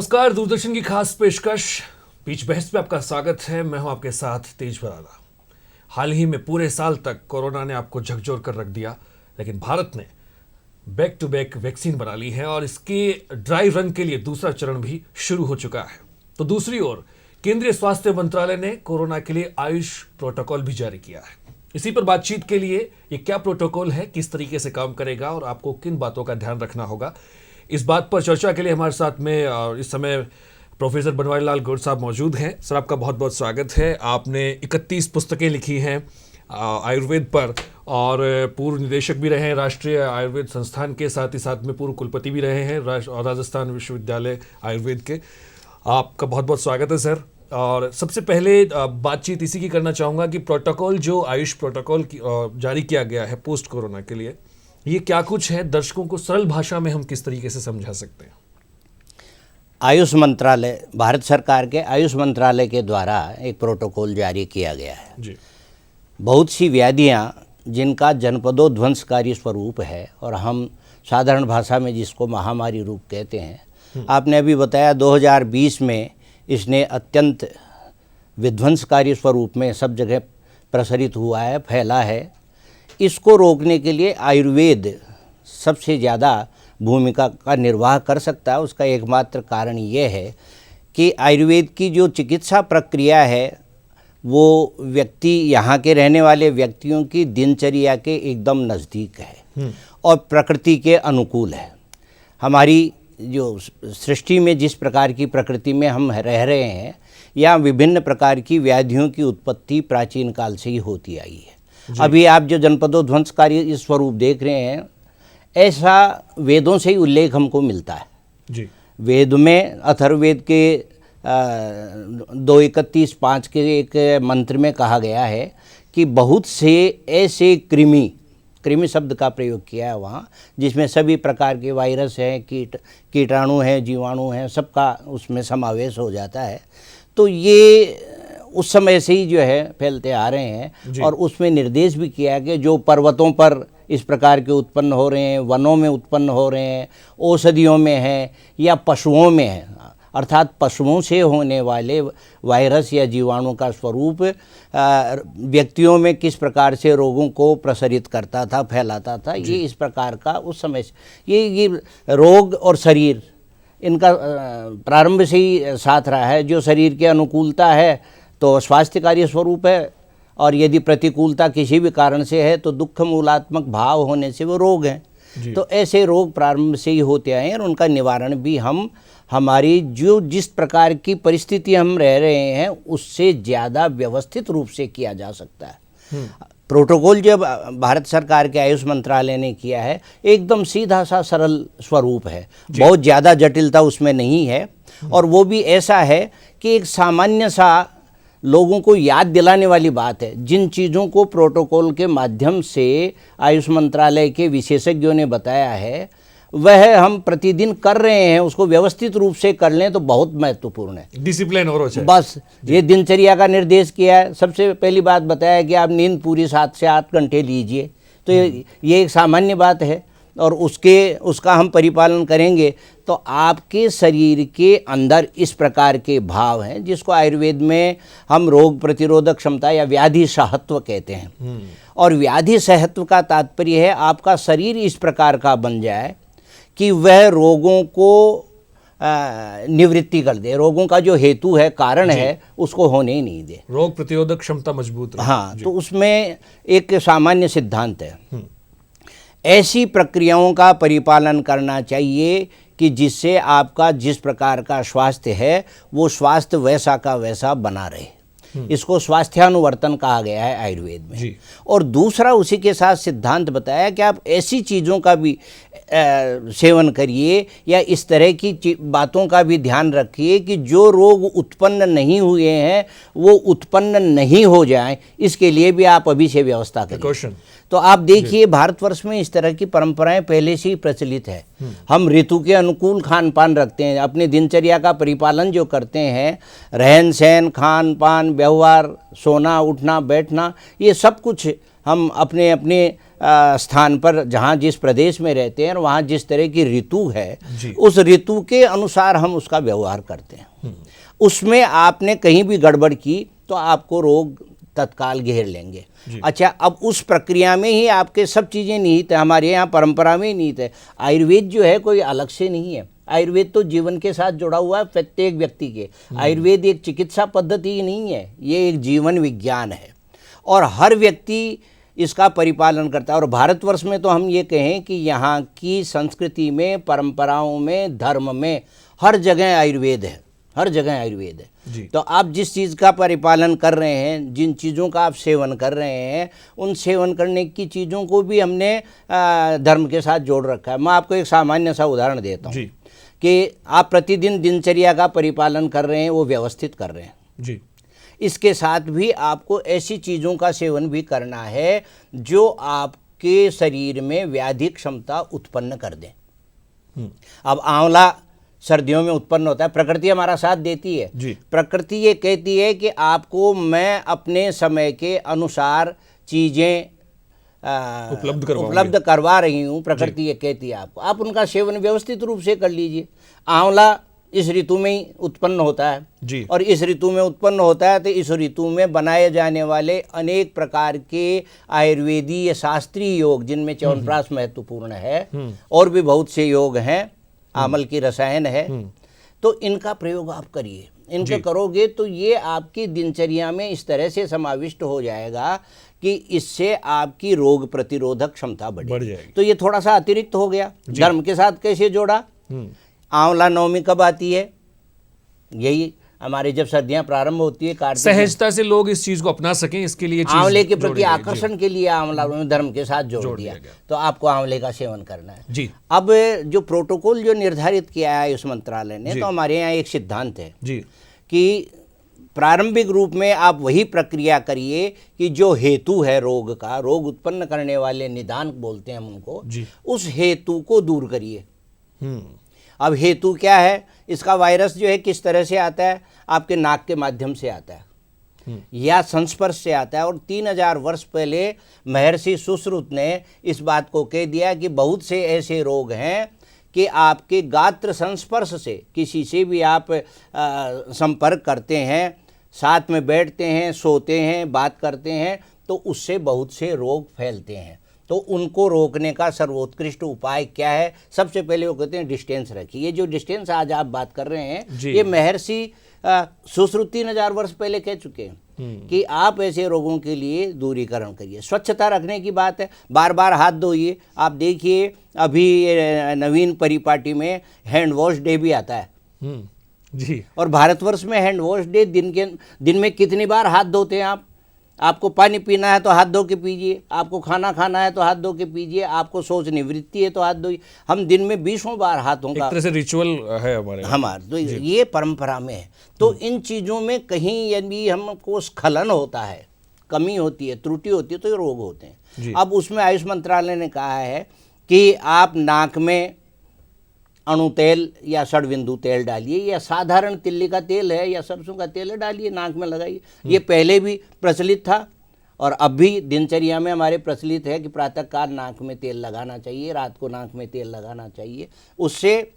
नमस्कार, दूरदर्शन की खास पेशकश बीच बहस में आपका स्वागत है। मैं हूं आपके साथ तेज बराला। हाल ही में पूरे साल तक कोरोना ने आपको झकझोर कर रख दिया, लेकिन भारत ने बैक टू बैक वैक्सीन बना ली है और इसके ड्राई रन के लिए दूसरा चरण भी शुरू हो चुका है। तो दूसरी ओर केंद्रीय स्वास्थ्य मंत्रालय ने कोरोना के लिए आयुष प्रोटोकॉल भी जारी किया है। इसी पर बातचीत के लिए ये क्या प्रोटोकॉल है, किस तरीके से काम करेगा और आपको किन बातों का ध्यान रखना होगा, इस बात पर चर्चा के लिए हमारे साथ में इस समय प्रोफेसर बनवारीलाल गौर साहब मौजूद हैं। सर, आपका बहुत बहुत स्वागत है। आपने 31 पुस्तकें लिखी हैं आयुर्वेद पर और पूर्व निदेशक भी रहे हैं राष्ट्रीय आयुर्वेद संस्थान के, साथ ही साथ में पूर्व कुलपति भी रहे हैं राजस्थान विश्वविद्यालय आयुर्वेद के। आपका बहुत बहुत स्वागत है सर। और सबसे पहले बातचीत इसी की करना चाहूँगा कि प्रोटोकॉल जो आयुष प्रोटोकॉल जारी किया गया है पोस्ट कोरोना के लिए, ये क्या कुछ है? दर्शकों को सरल भाषा में हम किस तरीके से समझा सकते हैं? आयुष मंत्रालय, भारत सरकार के आयुष मंत्रालय के द्वारा एक प्रोटोकॉल जारी किया गया है जी। बहुत सी व्याधियां जिनका जनपदोध्वंसकारी स्वरूप है और हम साधारण भाषा में जिसको महामारी रूप कहते हैं, आपने अभी बताया 2020 में इसने अत्यंत विध्वंसकारी स्वरूप में सब जगह प्रसारित हुआ है, फैला है। इसको रोकने के लिए आयुर्वेद सबसे ज़्यादा भूमिका का निर्वाह कर सकता है। उसका एकमात्र कारण ये है कि आयुर्वेद की जो चिकित्सा प्रक्रिया है वो व्यक्ति, यहाँ के रहने वाले व्यक्तियों की दिनचर्या के एकदम नज़दीक है और प्रकृति के अनुकूल है। हमारी जो सृष्टि में जिस प्रकार की प्रकृति में हम रह रहे हैं, या विभिन्न प्रकार की व्याधियों की उत्पत्ति प्राचीन काल से ही होती आई है। अभी आप जो जनपदोध्वंसकारी स्वरूप देख रहे हैं, ऐसा वेदों से ही उल्लेख हमको मिलता है जी। वेद में अथर्ववेद के 2:31-5 के एक मंत्र में कहा गया है कि बहुत से ऐसे कृमि शब्द का प्रयोग किया है वहाँ, जिसमें सभी प्रकार के वायरस हैं, कीटाणु हैं, जीवाणु हैं, सबका उसमें समावेश हो जाता है। तो ये उस समय से ही जो है फैलते आ रहे हैं और उसमें निर्देश भी किया है कि जो पर्वतों पर इस प्रकार के उत्पन्न हो रहे हैं, वनों में उत्पन्न हो रहे हैं, औषधियों में हैं या पशुओं में हैं, अर्थात पशुओं से होने वाले वायरस या जीवाणु का स्वरूप व्यक्तियों में किस प्रकार से रोगों को प्रसारित करता था, फैलाता था, ये इस प्रकार का उस समय से ये रोग और शरीर इनका प्रारंभ से ही साथ रहा है। जो शरीर की अनुकूलता है तो स्वास्थ्यकारी स्वरूप है, और यदि प्रतिकूलता किसी भी कारण से है तो दुख मूलात्मक भाव होने से वो रोग हैं। तो ऐसे रोग प्रारंभ से ही होते आए हैं और उनका निवारण भी हम हमारी जो जिस प्रकार की परिस्थिति हम रह रहे हैं उससे ज़्यादा व्यवस्थित रूप से किया जा सकता है। प्रोटोकॉल जब भारत सरकार के आयुष मंत्रालय ने किया है, एकदम सीधा सा सरल स्वरूप है, बहुत ज़्यादा जटिलता उसमें नहीं है, और वो भी ऐसा है कि एक सामान्य सा लोगों को याद दिलाने वाली बात है। जिन चीज़ों को प्रोटोकॉल के माध्यम से आयुष मंत्रालय के विशेषज्ञों ने बताया है वह हम प्रतिदिन कर रहे हैं, उसको व्यवस्थित रूप से कर लें तो बहुत महत्वपूर्ण है। डिसिप्लिन और बस ये दिनचर्या का निर्देश किया है। सबसे पहली बात बताया कि आप नींद पूरी 7 से 8 घंटे लीजिए, तो ये एक सामान्य बात है और उसका हम परिपालन करेंगे तो आपके शरीर के अंदर इस प्रकार के भाव हैं जिसको आयुर्वेद में हम रोग प्रतिरोधक क्षमता या व्याधि सहत्व कहते हैं। और व्याधि सहत्व का तात्पर्य है आपका शरीर इस प्रकार का बन जाए कि वह रोगों को निवृत्ति कर दे, रोगों का जो हेतु है, कारण है, उसको होने ही नहीं दे, रोग प्रतिरोधक क्षमता मजबूत रहे। हाँ, तो उसमें एक सामान्य सिद्धांत है। ऐसी प्रक्रियाओं का परिपालन करना चाहिए कि जिससे आपका जिस प्रकार का स्वास्थ्य है वो स्वास्थ्य वैसा का वैसा बना रहे। इसको स्वास्थ्यानुवर्तन कहा गया है आयुर्वेद में। और दूसरा उसी के साथ सिद्धांत बताया कि आप ऐसी चीज़ों का भी सेवन करिए या इस तरह की बातों का भी ध्यान रखिए कि जो रोग उत्पन्न नहीं हुए हैं वो उत्पन्न नहीं हो जाएं, इसके लिए भी आप अभी से व्यवस्था करिए। तो आप देखिए भारतवर्ष में इस तरह की परंपराएं पहले से ही प्रचलित है। हम ऋतु के अनुकूल खान पान रखते हैं, अपनी दिनचर्या का परिपालन जो करते हैं, रहन सहन, खान पान, व्यवहार, सोना उठना बैठना, ये सब कुछ हम अपने अपने स्थान पर जहाँ जिस प्रदेश में रहते हैं और वहाँ जिस तरह की ऋतु है जी। उस ऋतु के अनुसार हम उसका व्यवहार करते हैं। उसमें आपने कहीं भी गड़बड़ की तो आपको रोग तत्काल घेर लेंगे। अच्छा, अब उस प्रक्रिया में ही आपके सब चीज़ें निहित है, हमारे यहाँ परंपरा में ही निहित है। आयुर्वेद जो है कोई अलग से नहीं है, आयुर्वेद तो जीवन के साथ जुड़ा हुआ है प्रत्येक व्यक्ति के। आयुर्वेद एक चिकित्सा पद्धति ही नहीं है, ये एक जीवन विज्ञान है और हर व्यक्ति इसका परिपालन करता है। और भारतवर्ष में तो हम ये कहें कि यहाँ की संस्कृति में, परंपराओं में, धर्म में हर जगह आयुर्वेद है, हर जगह आयुर्वेद है। तो आप जिस चीज़ का परिपालन कर रहे हैं, जिन चीज़ों का आप सेवन कर रहे हैं, उन सेवन करने की चीज़ों को भी हमने धर्म के साथ जोड़ रखा है। मैं आपको एक सामान्य सा उदाहरण देता हूँ कि आप प्रतिदिन दिनचर्या का परिपालन कर रहे हैं, वो व्यवस्थित कर रहे हैं जी। इसके साथ भी आपको ऐसी चीज़ों का सेवन भी करना है जो आपके शरीर में व्याधि क्षमता उत्पन्न कर दें। अब आंवला सर्दियों में उत्पन्न होता है, प्रकृति हमारा साथ देती है जी। प्रकृति ये कहती है कि आपको मैं अपने समय के अनुसार चीज़ें उपलब्ध करवा रही हूँ। प्रकृति ये कहती है आपको, आप उनका सेवन व्यवस्थित रूप से कर लीजिए। आंवला इस ऋतु में ही उत्पन्न होता है जी। और इस ऋतु में उत्पन्न होता है तो इस ऋतु में बनाए जाने वाले अनेक प्रकार के आयुर्वेदीय शास्त्रीय योग, जिनमें च्यवनप्राश महत्वपूर्ण है और भी बहुत से योग हैं, आमल की रसायन है, तो इनका प्रयोग आप करिए। इनका करोगे तो ये आपकी दिनचर्या में इस तरह से समाविष्ट हो जाएगा कि इससे आपकी रोग प्रतिरोधक क्षमता बढ़ जाएगी। तो ये थोड़ा सा अतिरिक्त हो गया। धर्म के साथ कैसे जोड़ा? आंवला नवमी कब आती है? यही हमारे जब सर्दियां प्रारंभ होती है, कार्तिक, सहजता से लोग इस चीज को अपना सकें, इसके लिए आंवले के प्रति आकर्षण के लिए आंवला धर्म के साथ जोड़ दिया। तो आपको आंवले का सेवन करना है जी। अब जो प्रोटोकॉल जो निर्धारित किया है आयुष मंत्रालय ने, तो हमारे यहाँ एक सिद्धांत है जी कि प्रारंभिक रूप में आप वही प्रक्रिया करिए कि जो हेतु है रोग का, रोग उत्पन्न करने वाले निदान बोलते हैं हम उनको, उस हेतु को दूर करिए। अब हेतु क्या है? इसका वायरस जो है किस तरह से आता है? आपके नाक के माध्यम से आता है या संस्पर्श से आता है। और 3000 वर्ष पहले महर्षि सुश्रुत ने इस बात को कह दिया कि बहुत से ऐसे रोग हैं कि आपके गात्र संस्पर्श से, किसी से भी आप संपर्क करते हैं, साथ में बैठते हैं, सोते हैं, बात करते हैं, तो उससे बहुत से रोग फैलते हैं। तो उनको रोकने का सर्वोत्कृष्ट उपाय क्या है? सबसे पहले वो कहते हैं डिस्टेंस रखिए। ये जो डिस्टेंस आज आप बात कर रहे हैं, ये महर्षि सुश्रुत 3000 वर्ष पहले कह चुके हैं कि आप ऐसे रोगों के लिए दूरीकरण करिए। स्वच्छता रखने की बात है, बार बार हाथ धोइए। आप देखिए अभी नवीन परिपाटी में हैंड वॉश डे भी आता है जी। और भारतवर्ष में हैंड वॉश डे दिन में कितनी बार हाथ धोते हैं आप? आपको पानी पीना है तो हाथ धो के पीजिए, आपको खाना खाना है तो हाथ धो के पीजिए, आपको सोच निवृत्ति है तो हाथ धोइए। हम दिन में 20 बार हाथों का, एक तरह से रिचुअल है हमारे तो ये परंपरा में है। तो इन चीज़ों में कहीं यदि हमको स्खलन होता है, कमी होती है, त्रुटि होती है, तो ये रोग होते हैं। अब उसमें आयुष मंत्रालय ने कहा है कि आप नाक में अणु तेल या षडबिंदु तेल डालिए, या साधारण तिल्ली का तेल है या सरसों का तेल है, डालिए, नाक में लगाइए। ये पहले भी प्रचलित था और अब भी दिनचर्या में हमारे प्रचलित है कि प्रातःकाल नाक में तेल लगाना चाहिए, रात को नाक में तेल लगाना चाहिए। उससे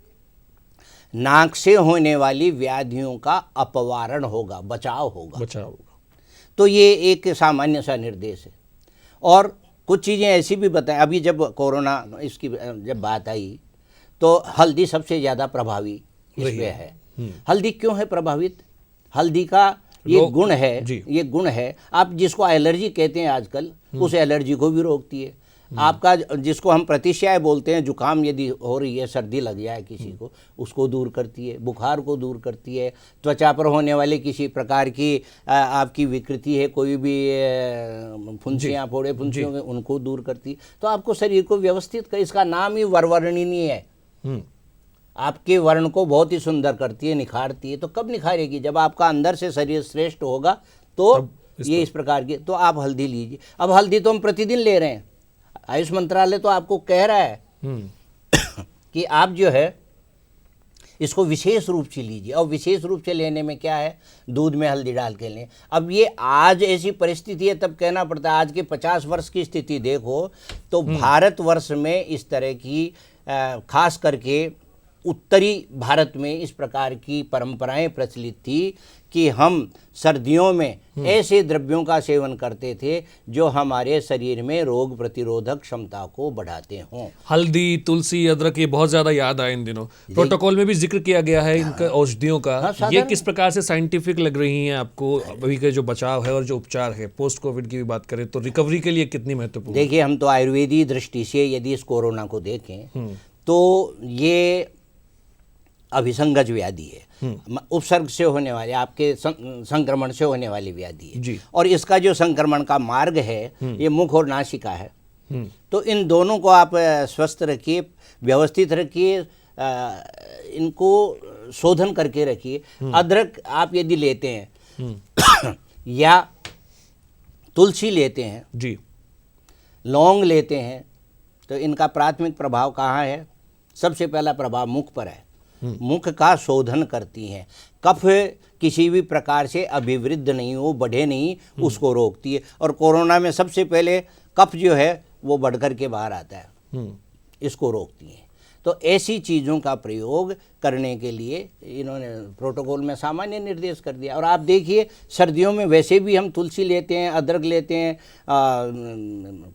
नाक से होने वाली व्याधियों का अपवारण होगा, बचाव होगा। तो ये एक सामान्य सा निर्देश है। और कुछ चीज़ें ऐसी भी बताएं, अभी जब कोरोना इसकी जब बात आई तो हल्दी सबसे ज़्यादा प्रभावी इसमें है। हल्दी क्यों है प्रभावित? हल्दी का ये गुण है, ये गुण है, आप जिसको एलर्जी कहते हैं आजकल, उस एलर्जी को भी रोकती है। आपका जिसको हम प्रतिशय बोलते हैं, जुकाम यदि हो रही है, सर्दी लग जाए किसी को, उसको दूर करती है, बुखार को दूर करती है, त्वचा पर होने वाले किसी प्रकार की आपकी विकृति है, कोई भी फुंसियाँ, फोड़े फुंसियों में, उनको दूर करती है। तो आपको शरीर को व्यवस्थित कर, इसका नाम ही वरवर्णिनी है। आपके वर्ण को बहुत ही सुंदर करती है, निखारती है। तो कब निखारेगी? जब आपका अंदर से शरीर श्रेष्ठ होगा तो ये इस प्रकार की। तो आप हल्दी लीजिए। अब हल्दी तो हम प्रतिदिन ले रहे हैं, आयुष मंत्रालय तो आपको कह रहा है कि आप जो है इसको विशेष रूप से लीजिए। और विशेष रूप से लेने में क्या है, दूध में हल्दी डाल के लें। अब ये आज ऐसी परिस्थिति है, तब कहना पड़ता है। आज के 50 वर्ष की स्थिति देखो तो भारतवर्ष में इस तरह की खास करके उत्तरी भारत में इस प्रकार की परंपराएं प्रचलित थी कि हम सर्दियों में ऐसे द्रव्यों का सेवन करते थे जो हमारे शरीर में रोग प्रतिरोधक क्षमता को बढ़ाते हों। हल्दी, तुलसी, अदरक, ये बहुत ज्यादा याद आए इन दिनों। प्रोटोकॉल में भी जिक्र किया गया है इनका, औषधियों का। ये किस प्रकार से साइंटिफिक लग रही हैं आपको? अभी के जो बचाव है और जो उपचार है, पोस्ट कोविड की भी बात करें तो रिकवरी के लिए कितनी महत्वपूर्ण? देखिए, हम तो आयुर्वेदी दृष्टि से यदि इस कोरोना को देखें तो ये अभिसंगज व्याधि है, उपसर्ग से होने वाले, आपके संक्रमण से होने वाली व्याधि है। और इसका जो संक्रमण का मार्ग है ये मुख और नासिका है। तो इन दोनों को आप स्वस्थ रखिए, व्यवस्थित रखिए, इनको शोधन करके रखिए। अदरक आप यदि लेते हैं या तुलसी लेते हैं जी, लौंग लेते हैं, तो इनका प्राथमिक प्रभाव कहाँ है? सबसे पहला प्रभाव मुख पर है। मुख का शोधन करती हैं। कफ किसी भी प्रकार से अभिवृद्ध नहीं हो, बढ़े नहीं, उसको रोकती है। और कोरोना में सबसे पहले कफ जो है वो बढ़ कर के बाहर आता है, इसको रोकती हैं। तो ऐसी चीज़ों का प्रयोग करने के लिए इन्होंने प्रोटोकॉल में सामान्य निर्देश कर दिया। और आप देखिए, सर्दियों में वैसे भी हम तुलसी लेते हैं, अदरक लेते हैं,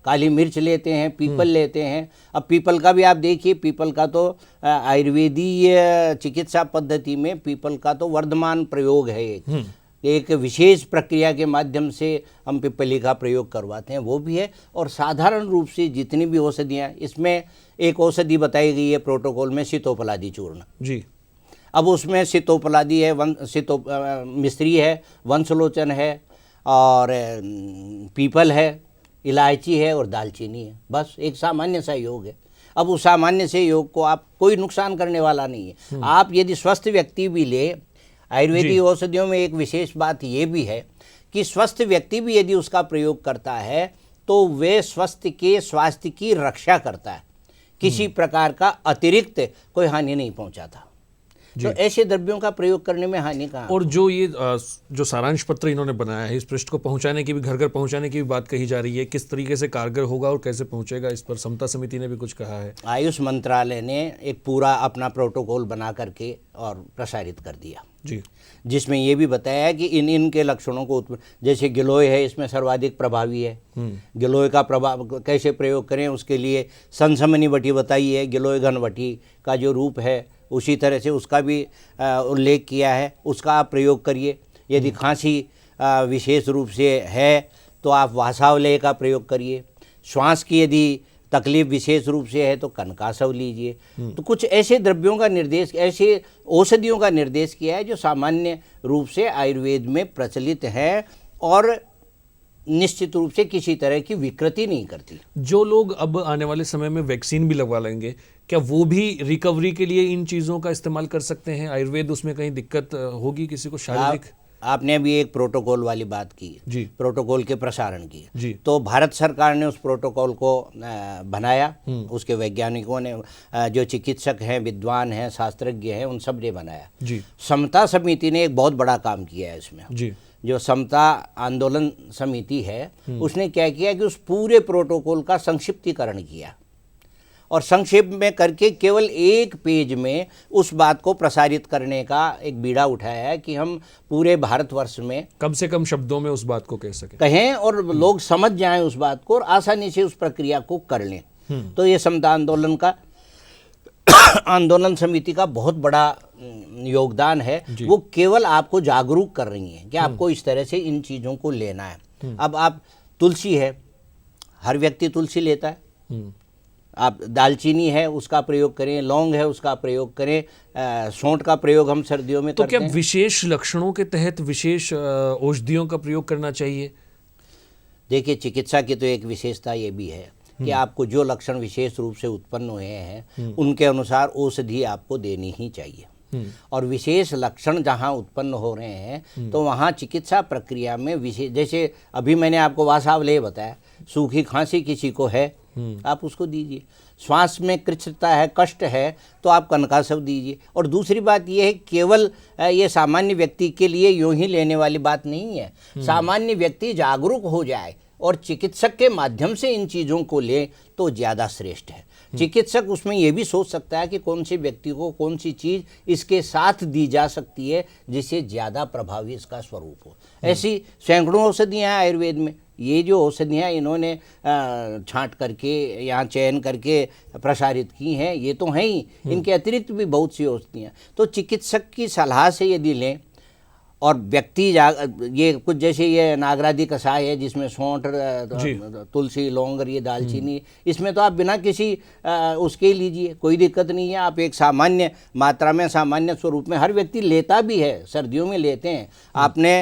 काली मिर्च लेते हैं, पीपल लेते हैं। अब पीपल का भी आप देखिए, पीपल का तो आयुर्वेदीय चिकित्सा पद्धति में पीपल का तो वर्धमान प्रयोग है। एक विशेष प्रक्रिया के माध्यम से हम पिपली का प्रयोग करवाते हैं, वो भी है। और साधारण रूप से जितनी भी औषधियाँ, इसमें एक औषधि बताई गई है प्रोटोकॉल में, सीतोपलादी चूर्ण जी। अब उसमें सीतोपलादी है, मिस्री है, वंशलोचन है, और पीपल है, इलायची है और दालचीनी है। बस एक सामान्य सा योग है। अब उस सामान्य से योग को आप कोई नुकसान करने वाला नहीं है। आप यदि स्वस्थ व्यक्ति भी ले, आयुर्वेदिक औषधियों में एक विशेष बात ये भी है कि स्वस्थ व्यक्ति भी यदि उसका प्रयोग करता है तो वे स्वास्थ्य की रक्षा करता है, किसी प्रकार का अतिरिक्त कोई हानि नहीं पहुंचाता। तो ऐसे द्रव्यों का प्रयोग करने में हानि कहाँ? और जो ये जो सारांश पत्र इन्होंने बनाया है, इस पृष्ठ को पहुंचाने की भी, घर घर पहुंचाने की भी बात कही जा रही है, किस तरीके से कारगर होगा और कैसे पहुंचेगा, इस पर समता समिति ने भी कुछ कहा है। आयुष मंत्रालय ने एक पूरा अपना प्रोटोकॉल बना करके और प्रसारित कर दिया जी, जिसमें ये भी बताया है कि इनके लक्षणों को, जैसे गिलोय है, इसमें सर्वाधिक प्रभावी है। गिलोय का प्रभाव कैसे प्रयोग करें, उसके लिए संसमनी वटी बताई है। गिलोय घन वटी का जो रूप है उसी तरह से उसका भी उल्लेख किया है, उसका आप प्रयोग करिए। यदि खांसी विशेष रूप से है तो आप वासावलय का प्रयोग करिए। श्वास की यदि तकलीफ विशेष रूप से है तो कनकासव लीजिए। तो कुछ ऐसे द्रव्यों का निर्देश, ऐसे औषधियों का निर्देश किया है जो सामान्य रूप से आयुर्वेद में प्रचलित है और निश्चित रूप से किसी तरह की विकृति नहीं करती। जो लोग अब आने वाले समय में वैक्सीन भी लगवा लेंगे, क्या वो भी रिकवरी के लिए इन चीज़ों का इस्तेमाल कर सकते हैं? आयुर्वेद उसमें कहीं दिक्कत होगी किसी को शारीरिक? आपने अभी एक प्रोटोकॉल वाली बात की जी, प्रोटोकॉल के प्रसारण की जी। तो भारत सरकार ने उस प्रोटोकॉल को बनाया, उसके वैज्ञानिकों ने, जो चिकित्सक हैं, विद्वान हैं, शास्त्रज्ञ हैं, उन सब ने बनाया जी। समता समिति ने एक बहुत बड़ा काम किया है इसमें जी। जो समता आंदोलन समिति है उसने क्या किया कि उस पूरे प्रोटोकॉल का संक्षिप्तीकरण किया और संक्षेप में करके केवल एक पेज में उस बात को प्रसारित करने का एक बीड़ा उठाया है कि हम पूरे भारतवर्ष में कम से कम शब्दों में उस बात को कहें और लोग समझ जाएं उस बात को और आसानी से उस प्रक्रिया को कर लें। तो ये समता आंदोलन समिति का बहुत बड़ा योगदान है। वो केवल आपको जागरूक कर रही हैं कि आपको इस तरह से इन चीज़ों को लेना है। अब आप तुलसी है, हर व्यक्ति तुलसी लेता है, आप दालचीनी है उसका प्रयोग करें, लौंग है उसका प्रयोग करें, सौंठ का प्रयोग हम सर्दियों में करते हैं। तो क्या विशेष लक्षणों के तहत विशेष औषधियों का प्रयोग करना चाहिए? देखिए, चिकित्सा की तो एक विशेषता ये भी है कि आपको जो लक्षण विशेष रूप से उत्पन्न हुए हैं उनके अनुसार औषधि आपको देनी ही चाहिए। और विशेष लक्षण जहाँ उत्पन्न हो रहे हैं तो वहाँ चिकित्सा प्रक्रिया में विशेष, जैसे अभी मैंने आपको वासावलय बताया, सूखी खांसी किसी को है आप उसको दीजिए। श्वास में कृच्छता है, कष्ट है, तो आप कनकासव दीजिए। और दूसरी बात यह है, केवल ये सामान्य व्यक्ति के लिए यूं ही लेने वाली बात नहीं है। सामान्य व्यक्ति जागरूक हो जाए और चिकित्सक के माध्यम से इन चीज़ों को ले तो ज़्यादा श्रेष्ठ है। चिकित्सक उसमें यह भी सोच सकता है कि कौन से व्यक्ति को कौन सी चीज़ इसके साथ दी जा सकती है जिससे ज़्यादा प्रभावी इसका स्वरूप हो। ऐसी सैकड़ों औषधियाँ हैं आयुर्वेद में। ये जो औषधियाँ इन्होंने छांट करके यहाँ चयन करके प्रसारित की हैं, ये तो हैं ही, इनके अतिरिक्त भी बहुत सी औषधियाँ। तो चिकित्सक की सलाह से यदि लें और व्यक्ति ये कुछ जैसे ये नागरादि कषाय है जिसमें सौंठ, तुलसी, लौंग और ये दालचीनी, इसमें तो आप बिना किसी उसके लीजिए, कोई दिक्कत नहीं है। आप एक सामान्य मात्रा में, सामान्य स्वरूप में हर व्यक्ति लेता भी है, सर्दियों में लेते हैं। आपने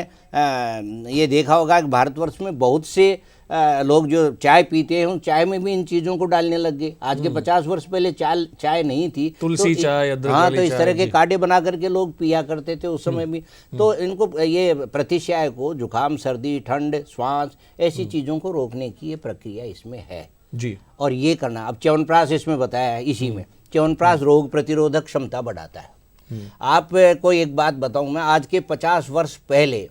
ये देखा होगा कि भारतवर्ष में बहुत से लोग जो चाय पीते हैं उन चाय में भी इन चीज़ों को डालने लग गए। आज के 50 वर्ष पहले चाय नहीं थी, तुलसी चाय, अदरक हाँ, वाली तो इस चाय, तरह के जी। काढ़े बना करके लोग पिया करते थे उस समय भी। तो इनको ये प्रतिशय को, जुकाम, सर्दी, ठंड, श्वास, ऐसी चीज़ों को रोकने की ये प्रक्रिया इसमें है जी। और ये करना। अब च्यवनप्राश इसमें बताया है, इसी में च्यवनप्राश रोग प्रतिरोधक क्षमता बढ़ाता है। आप कोई एक बात बताऊं मैं, आज के 50 वर्ष पहले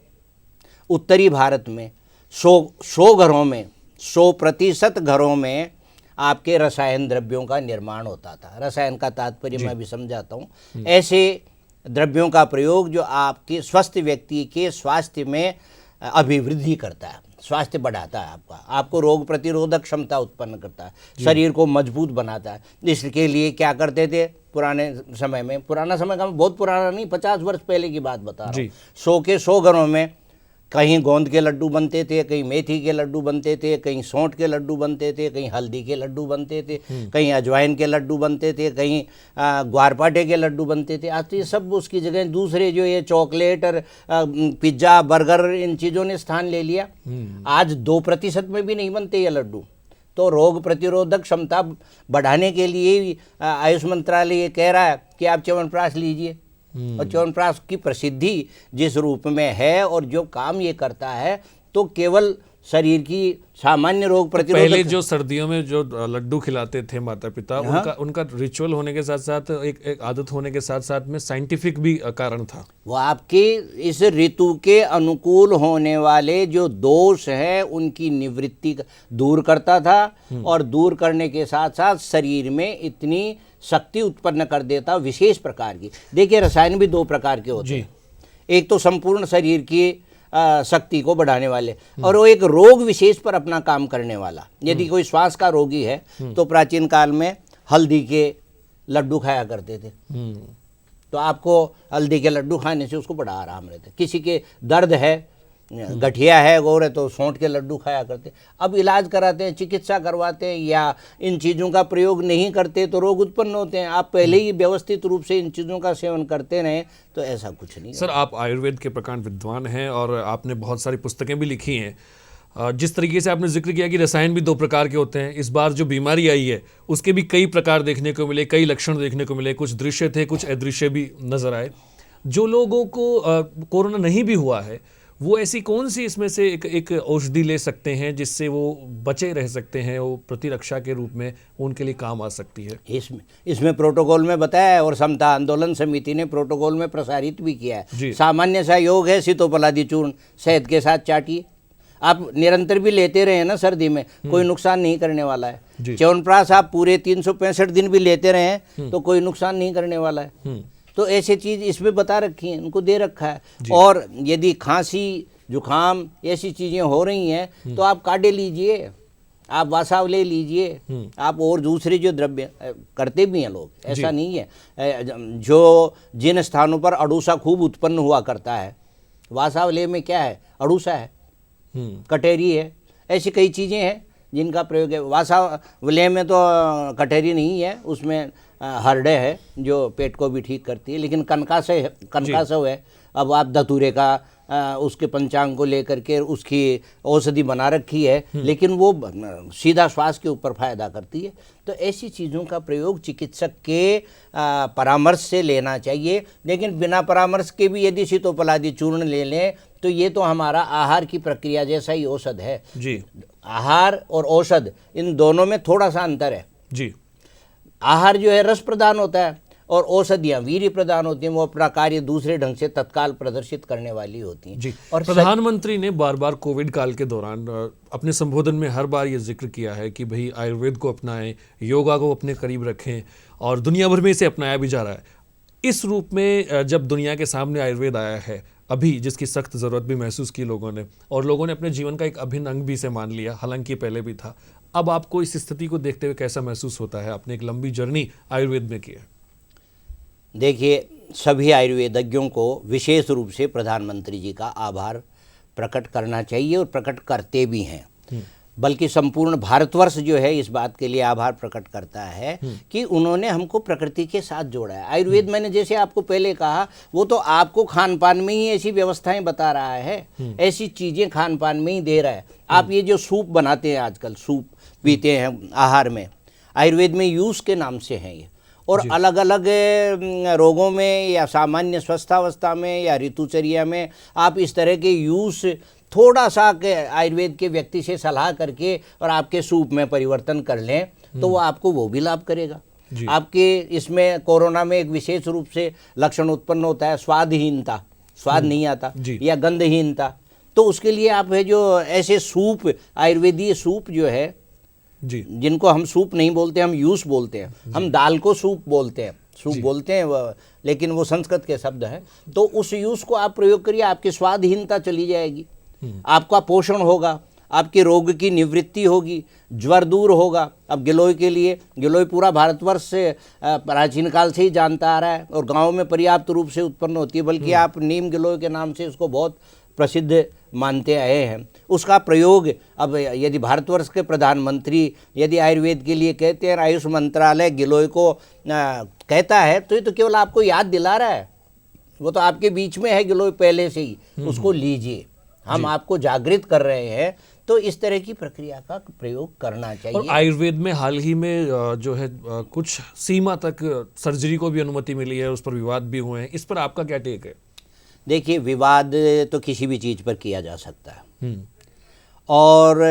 उत्तरी भारत में 100 घरों में 100% घरों में आपके रसायन द्रव्यों का निर्माण होता था। रसायन का तात्पर्य मैं भी समझाता हूँ, ऐसे द्रव्यों का प्रयोग जो आपके स्वस्थ व्यक्ति के स्वास्थ्य में अभिवृद्धि करता है, स्वास्थ्य बढ़ाता है, आपको रोग प्रतिरोधक क्षमता उत्पन्न करता है, शरीर को मजबूत बनाता है। इसके लिए क्या करते थे पुराने समय में, पुराना समय का बहुत पुराना नहीं, 50 वर्ष पहले की बात बता रहा हूँ। 100 के 100 घरों में कहीं गोंद के लड्डू बनते थे, कहीं मेथी के लड्डू बनते थे, कहीं सौंठ के लड्डू बनते थे, कहीं हल्दी के लड्डू बनते थे, कहीं अजवाइन के लड्डू बनते थे, कहीं ग्वारपाठे के लड्डू बनते थे। आज तो ये सब उसकी जगह दूसरे जो ये चॉकलेट और पिज्ज़ा, बर्गर, इन चीज़ों ने स्थान ले लिया। आज 2% में भी नहीं बनते ये लड्डू। तो रोग प्रतिरोधक क्षमता बढ़ाने के लिए आयुष मंत्रालय ये कह रहा है कि आप च्यवनप्राश लीजिए। और च्यवनप्राश की प्रसिद्धि जिस रूप में है और जो काम ये करता है, तो केवल शरीर की सामान्य रोग प्रतिरोधक, पहले जो सर्दियों में जो लड्डू खिलाते थे माता पिता, उनका रिचुअल होने के साथ साथ एक आदत होने के साथ साथ में साइंटिफिक भी कारण था। वो आपके इस ऋतु के अनुकूल होने वाले जो दोष हैं उनकी निवृत्ति दूर करता था और दूर करने के साथ साथ शरीर में इतनी शक्ति उत्पन्न कर देता विशेष प्रकार की। देखिए, रसायन भी 2 प्रकार के होते हैं। एक तो संपूर्ण शरीर की शक्ति को बढ़ाने वाले, और वो एक रोग विशेष पर अपना काम करने वाला। यदि कोई श्वास का रोगी है तो प्राचीन काल में हल्दी के लड्डू खाया करते थे, तो आपको हल्दी के लड्डू खाने से उसको बड़ा आराम रहता है। किसी के दर्द है, गठिया है, गौर है, तो सौंठ के लड्डू खाया करते। अब इलाज कराते हैं, चिकित्सा करवाते हैं या इन चीज़ों का प्रयोग नहीं करते तो रोग उत्पन्न होते हैं। आप पहले ही व्यवस्थित रूप से इन चीज़ों का सेवन करते रहें तो ऐसा कुछ नहीं। सर, आप आयुर्वेद के प्रकांड विद्वान हैं और आपने बहुत सारी पुस्तकें भी लिखी हैं। जिस तरीके से आपने जिक्र किया कि रसायन भी 2 प्रकार के होते हैं, इस बार जो बीमारी आई है उसके भी कई प्रकार देखने को मिले, कई लक्षण देखने को मिले, कुछ दृश्य थे, कुछ अदृश्य भी नजर आए। जो लोगों को कोरोना नहीं भी हुआ है, वो ऐसी कौन सी इसमें से एक औषधि ले सकते हैं जिससे वो बचे रह सकते हैं, वो प्रतिरक्षा के रूप में उनके लिए काम आ सकती है? इसमें प्रोटोकॉल में बताया है और समता आंदोलन समिति ने प्रोटोकॉल में प्रसारित भी किया है। सामान्य सा योग है, सीतोपलादी चूर्ण शहद के साथ चाटिए। आप निरंतर भी लेते रहे ना, सर्दी में कोई नुकसान नहीं करने वाला है। च्यवनप्राश आप पूरे 365 दिन भी लेते रहे तो कोई नुकसान नहीं करने वाला है। तो ऐसे चीज़ इसमें बता रखी हैं, उनको दे रखा है। और यदि खांसी, जुखाम ऐसी चीज़ें हो रही हैं तो आप काढ़े लीजिए, आप वासावले लीजिए, आप और दूसरे जो द्रव्य करते भी हैं लोग, ऐसा नहीं है। जो जिन स्थानों पर अड़ूसा खूब उत्पन्न हुआ करता है, वासावले में क्या है, अड़ूसा है, कटेरी है, ऐसी कई चीज़ें हैं जिनका प्रयोग है। वासावले में तो कटेरी नहीं है, उसमें हरड़े है जो पेट को भी ठीक करती है, लेकिन कनकासव है। अब आप धतूरे का उसके पंचांग को लेकर के उसकी औषधि बना रखी है, लेकिन वो सीधा श्वास के ऊपर फायदा करती है। तो ऐसी चीज़ों का प्रयोग चिकित्सक के परामर्श से लेना चाहिए। लेकिन बिना परामर्श के भी यदि सीतोपलादी चूर्ण ले लें तो ये तो हमारा आहार की प्रक्रिया जैसा ही औषध है। जी, आहार और औषध इन दोनों में थोड़ा सा अंतर है। जी, आहार जो है रस प्रदान होता है और औषधियाँ वीर्य प्रदान होती हैं, वो अपना कार्य दूसरे ढंग से तत्काल प्रदर्शित करने वाली होती हैं। जी। और प्रधानमंत्री ने बार बार कोविड काल के दौरान अपने संबोधन में हर बार ये जिक्र किया है कि भाई आयुर्वेद को अपनाएं, योगा को अपने करीब रखें, और दुनिया भर में इसे अपनाया भी जा रहा है। इस रूप में जब दुनिया के सामने आयुर्वेद आया है अभी, जिसकी सख्त ज़रूरत भी महसूस की लोगों ने, और लोगों ने अपने जीवन का एक अभिन्न अंग भी इसे मान लिया, हालांकि पहले भी था, अब आपको इस स्थिति को देखते हुए कैसा महसूस होता है? आपने एक लंबी जर्नी आयुर्वेद में की है। देखिए, सभी आयुर्वेदज्ञों को विशेष रूप से प्रधानमंत्री जी का आभार प्रकट करना चाहिए और प्रकट करते भी हैं। बल्कि संपूर्ण भारतवर्ष जो है इस बात के लिए आभार प्रकट करता है कि उन्होंने हमको प्रकृति के साथ जोड़ा है। आयुर्वेद, मैंने जैसे आपको पहले कहा, वो तो आपको खान पान में ही ऐसी व्यवस्थाएं बता रहा है, ऐसी चीज़ें खान पान में ही दे रहा है। आप ये जो सूप बनाते हैं आजकल, सूप पीते हैं आहार में, आयुर्वेद में यूस के नाम से हैं ये, और अलग अलग रोगों में या सामान्य स्वस्थावस्था में या ऋतुचर्या में आप इस तरह के यूस थोड़ा सा के आयुर्वेद के व्यक्ति से सलाह करके और आपके सूप में परिवर्तन कर लें तो वो आपको वो भी लाभ करेगा। आपके इसमें कोरोना में एक विशेष रूप से लक्षण उत्पन्न होता है स्वादहीनता, स्वाद नहीं आता, या गंधहीनता, तो उसके लिए आप है जो ऐसे सूप, आयुर्वेदीय सूप जो है जी, जिनको हम सूप नहीं बोलते, हम यूस बोलते हैं, हम दाल को सूप बोलते हैं, सूप बोलते हैं लेकिन वो संस्कृत के शब्द हैं। तो उस यूस को आप प्रयोग करिए, आपकी स्वादहीनता चली जाएगी, आपका पोषण होगा, आपके रोग की निवृत्ति होगी, ज्वर दूर होगा। अब गिलोय के लिए, गिलोय पूरा भारतवर्ष से प्राचीन काल से ही जानता आ रहा है और गाँव में पर्याप्त रूप से उत्पन्न होती है, बल्कि आप नीम गिलोय के नाम से उसको बहुत प्रसिद्ध मानते आए हैं। उसका प्रयोग अब यदि भारतवर्ष के प्रधानमंत्री यदि आयुर्वेद के लिए कहते हैं, आयुष मंत्रालय गिलोय को कहता है, तो ये तो केवल आपको याद दिला रहा है, वो तो आपके बीच में है गिलोय पहले से ही, उसको लीजिए। हम आपको जागृत कर रहे हैं, तो इस तरह की प्रक्रिया का प्रयोग करना चाहिए। और आयुर्वेद में हाल ही में जो है कुछ सीमा तक सर्जरी को भी अनुमति मिली है, उस पर विवाद भी हुए हैं, इस पर आपका क्या टेक है? देखिए, विवाद तो किसी भी चीज़ पर किया जा सकता है, और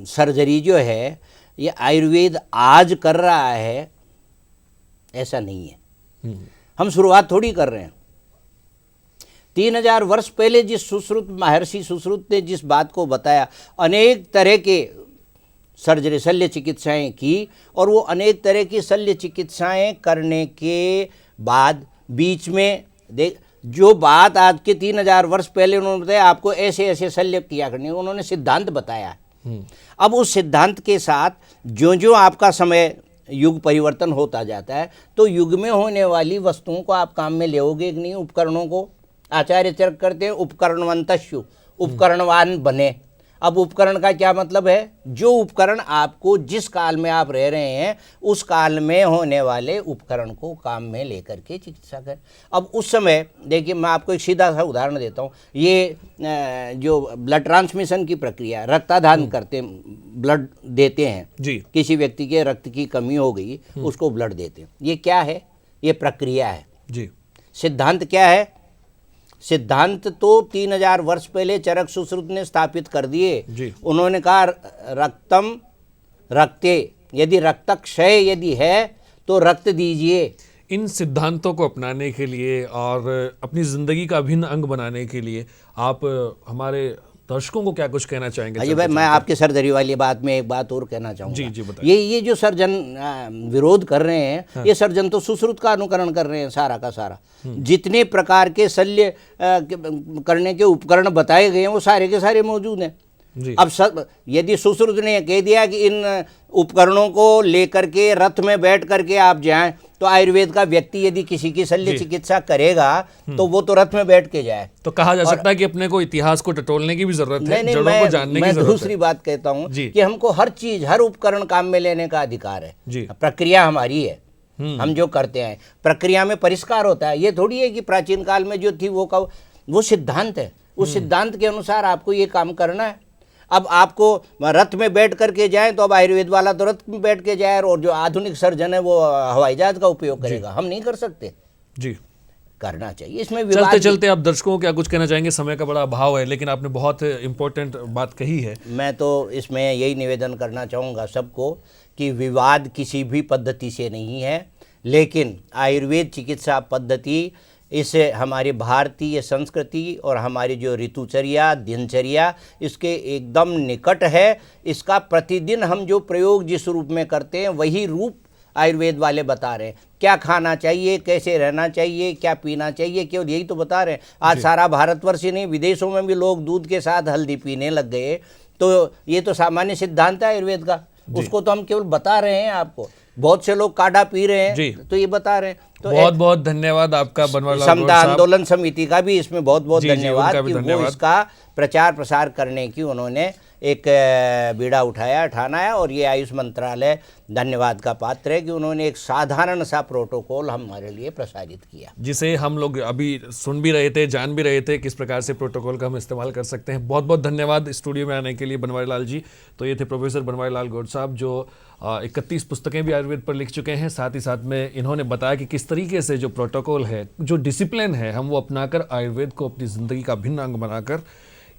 सर्जरी जो है ये आयुर्वेद आज कर रहा है ऐसा नहीं है। हम शुरुआत थोड़ी कर रहे हैं। 3000 वर्ष पहले जिस सुश्रुत, महर्षि सुश्रुत ने जिस बात को बताया, अनेक तरह के सर्जरी, शल्य चिकित्साएं की, और वो अनेक तरह की शल्य चिकित्साएं करने के बाद बीच में जो बात आज के 3000 वर्ष पहले उन्होंने बताया आपको ऐसे ऐसे शल्य किया करनी, उन्होंने सिद्धांत बताया। अब उस सिद्धांत के साथ जो जो आपका समय युग परिवर्तन होता जाता है, तो युग में होने वाली वस्तुओं को आप काम में लेओगे कि नहीं। उपकरणों को आचार्य चर्क करते हैं उपकरणवंतस्यु, उपकरणवान बने। अब उपकरण का क्या मतलब है? जो उपकरण आपको जिस काल में आप रह रहे हैं उस काल में होने वाले उपकरण को काम में लेकर के चिकित्सा करें। अब उस समय देखिए, मैं आपको एक सीधा सा उदाहरण देता हूँ। ये जो ब्लड ट्रांसमिशन की प्रक्रिया, रक्तादान करते हैं, ब्लड देते हैं जी, किसी व्यक्ति के रक्त की कमी हो गई, उसको ब्लड देते हैं, ये क्या है? ये प्रक्रिया है जी। सिद्धांत क्या है? सिद्धांत तो 3000 वर्ष पहले चरक सुश्रुत ने स्थापित कर दिए। उन्होंने कहा रक्तम रक्ते, यदि रक्तक्षय यदि है तो रक्त दीजिए। इन सिद्धांतों को अपनाने के लिए और अपनी जिंदगी का अभिन्न अंग बनाने के लिए आप हमारे दर्शकों को क्या कुछ कहना चाहेंगे? अजय भाई, मैं आपके सर्जरी वाली बात में एक बात और कहना चाहूँगा। जी जी, बताइए। ये जो सर्जन विरोध कर रहे हैं, ये सर्जन तो सुश्रुत का अनुकरण कर रहे हैं सारा का सारा। जितने प्रकार के शल्य करने के उपकरण बताए गए हैं वो सारे के सारे मौजूद हैं। अब यदि सुश्रुत ने कह दिया कि इन उपकरणों को लेकर के रथ में बैठ करके आप जाएं, तो आयुर्वेद का व्यक्ति यदि किसी की शल्य चिकित्सा करेगा तो वो तो रथ में बैठ के जाए। तो कहा जा सकता है कि अपने को इतिहास को टटोलने की भी जरूरत है, जड़ों को जानने की जरूरत है। मैं दूसरी बात कहता हूँ कि हमको हर चीज, हर उपकरण काम में लेने का अधिकार है। प्रक्रिया हमारी है, हम जो करते हैं प्रक्रिया में परिष्कार होता है। ये थोड़ी है कि प्राचीन काल में जो थी वो सिद्धांत है, उस सिद्धांत के अनुसार आपको ये काम करना है। अब आपको रथ में बैठ करके जाए तो अब आयुर्वेद वाला तो रथ में बैठ के जाए, और जो आधुनिक सर्जन है वो हवाई जहाज का उपयोग करेगा। हम नहीं कर सकते जी, करना चाहिए। इसमें चलते चलते आप दर्शकों को क्या कुछ कहना चाहेंगे? समय का बड़ा अभाव है, लेकिन आपने बहुत इंपॉर्टेंट बात कही है। मैं तो इसमें यही निवेदन करना चाहूँगा सबको कि विवाद किसी भी पद्धति से नहीं है, लेकिन आयुर्वेद चिकित्सा पद्धति इस हमारी भारतीय संस्कृति और हमारी जो ऋतुचर्या दिनचर्या इसके एकदम निकट है। इसका प्रतिदिन हम जो प्रयोग जिस रूप में करते हैं वही रूप आयुर्वेद वाले बता रहे हैं। क्या खाना चाहिए, कैसे रहना चाहिए, क्या पीना चाहिए, केवल यही तो बता रहे हैं। आज सारा भारतवर्ष ही नहीं, विदेशों में भी लोग दूध के साथ हल्दी पीने लग गए। तो ये तो सामान्य सिद्धांत है आयुर्वेद का, उसको तो हम केवल बता रहे हैं आपको। बहुत से लोग काढ़ा पी रहे हैं तो ये बता रहे हैं। तो बहुत बहुत धन्यवाद आपका बनवारीलाल गौड़ समता साहब। आंदोलन समिति का भी इसमें बहुत बहुत जी, जी, धन्यवाद उनका भी कि वो धन्यवाद। इसका प्रचार प्रसार करने की उन्होंने एक बीड़ा ठाना और ये आयुष मंत्रालय धन्यवाद का पात्र है कि उन्होंने एक साधारण सा प्रोटोकॉल हमारे लिए प्रसारित किया, जिसे हम लोग अभी सुन भी रहे थे, जान भी रहे थे किस प्रकार से प्रोटोकॉल का हम इस्तेमाल कर सकते हैं। बहुत बहुत धन्यवाद स्टूडियो में आने के लिए बनवारीलाल जी। तो ये थे प्रोफेसर बनवारीलाल गौड़ साहब जो 31 पुस्तकें भी आयुर्वेद पर लिख चुके हैं। साथ ही साथ में इन्होंने बताया कि किस तरीके से जो प्रोटोकॉल है, जो डिसिप्लिन है, हम वो अपनाकर आयुर्वेद को अपनी ज़िंदगी का भिन्न अंग बनाकर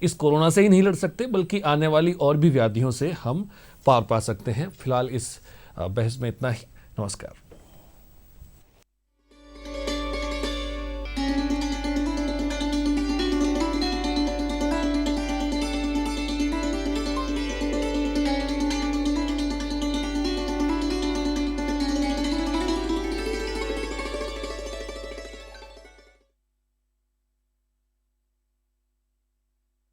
इस कोरोना से ही नहीं लड़ सकते बल्कि आने वाली और भी व्याधियों से हम पार पा सकते हैं। फिलहाल इस बहस में इतना ही। नमस्कार।